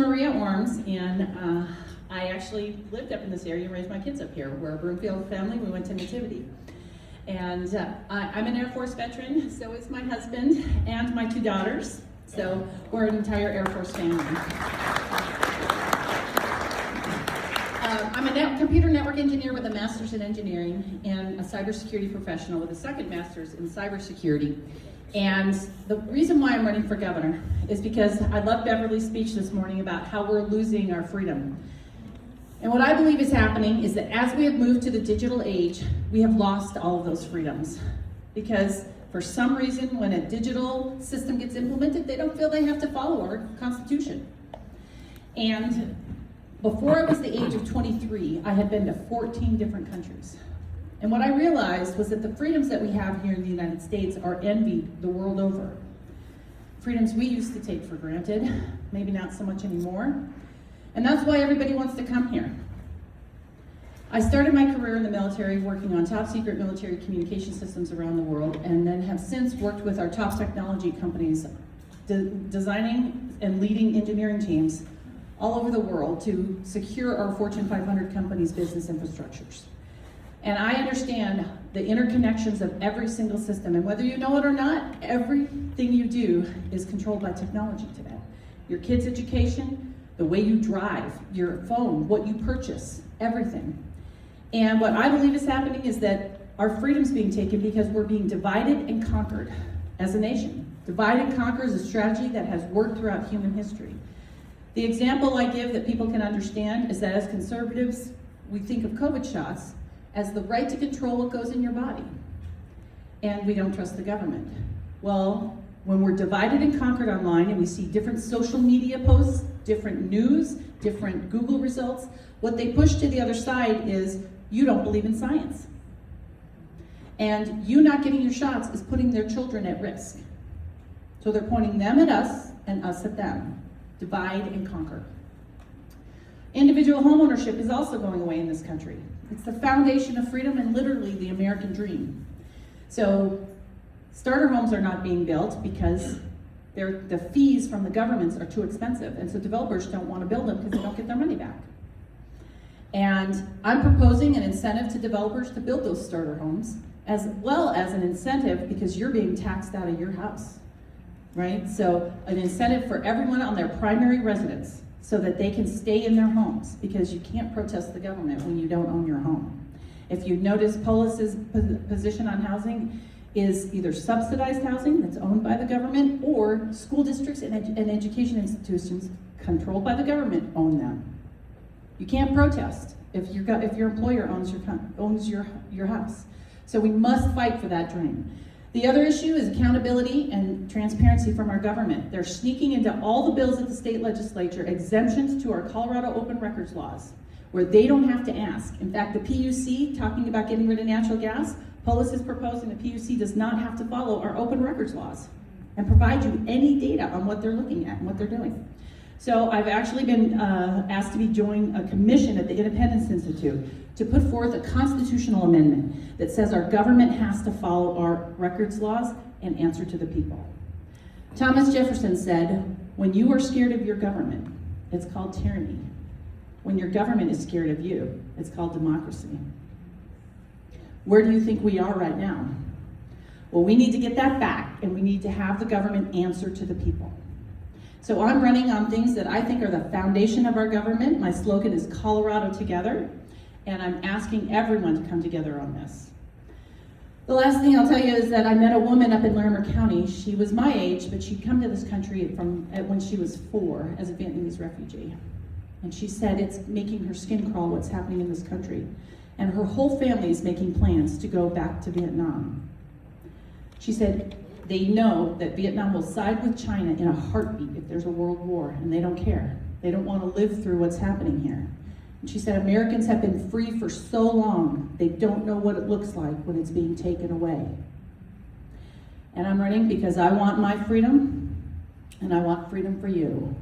Maria Orms, and I actually lived up in this area and raised my kids up here. We're a Broomfield family. We went to Nativity. And I'm an Air Force veteran, so is my husband and my 2 daughters. So we're an entire Air Force family. I'm a computer network engineer with a master's in engineering and a cybersecurity professional with a second master's in cybersecurity. And the reason why I'm running for governor is because I loved Beverly's speech this morning about how we're losing our freedom. And what I believe is happening is that as we have moved to the digital age, we have lost all of those freedoms. Because for some reason, when a digital system gets implemented, they don't feel they have to follow our Constitution. And before I was the age of 23, I had been to 14 different countries. And what I realized was that the freedoms that we have here in the United States are envied the world over. Freedoms we used to take for granted, maybe not so much anymore. And that's why everybody wants to come here. I started my career in the military working on top secret military communication systems around the world, and then have since worked with our top technology companies, designing and leading engineering teams all over the world to secure our Fortune 500 companies' business infrastructures. And I understand the interconnections of every single system, and whether you know it or not, everything you do is controlled by technology today. Your kids' education, the way you drive, your phone, what you purchase, everything. And what I believe is happening is that our freedom's being taken because we're being divided and conquered as a nation. Divide and conquer is a strategy that has worked throughout human history. The example I give that people can understand is that as conservatives, we think of COVID shots as the right to control what goes in your body. And we don't trust the government. Well, when we're divided and conquered online and we see different social media posts, different news, different Google results, what they push to the other side is, you don't believe in science. And you not getting your shots is putting their children at risk. So they're pointing them at us and us at them. Divide and conquer. Individual homeownership is also going away in this country. It's the foundation of freedom and literally the American dream. So starter homes are not being built because the fees from the governments are too expensive, and so developers don't want to build them because they don't get their money back. And I'm proposing an incentive to developers to build those starter homes, as well as an incentive because you're being taxed out of your house, right? So an incentive for everyone on their primary residence so that they can stay in their homes, because you can't protest the government when you don't own your home. If you notice, Polis's position on housing is either subsidized housing that's owned by the government, or school districts and education institutions controlled by the government own them. You can't protest if your employer owns your house. So we must fight for that dream. The other issue is accountability and transparency from our government. They're sneaking into all the bills at the state legislature exemptions to our Colorado open records laws, where they don't have to ask. In fact, the PUC, talking about getting rid of natural gas, Polis is proposing the PUC does not have to follow our open records laws and provide you any data on what they're looking at and what they're doing. So I've actually been asked to join a commission at the Independence Institute to put forth a constitutional amendment that says our government has to follow our records laws and answer to the people. Thomas Jefferson said, when you are scared of your government, it's called tyranny. When your government is scared of you, it's called democracy. Where do you think we are right now? Well, we need to get that back, and we need to have the government answer to the people. So I'm running on things that I think are the foundation of our government. My slogan is Colorado Together, and I'm asking everyone to come together on this. The last thing I'll tell you is that I met a woman up in Larimer County. She was my age, but she'd come to this country when she was 4 as a Vietnamese refugee. And she said it's making her skin crawl what's happening in this country. And her whole family is making plans to go back to Vietnam. She said they know that Vietnam will side with China in a heartbeat if there's a world war, and they don't care. They don't want to live through what's happening here. And she said Americans have been free for so long, they don't know what it looks like when it's being taken away. And I'm running because I want my freedom, and I want freedom for you.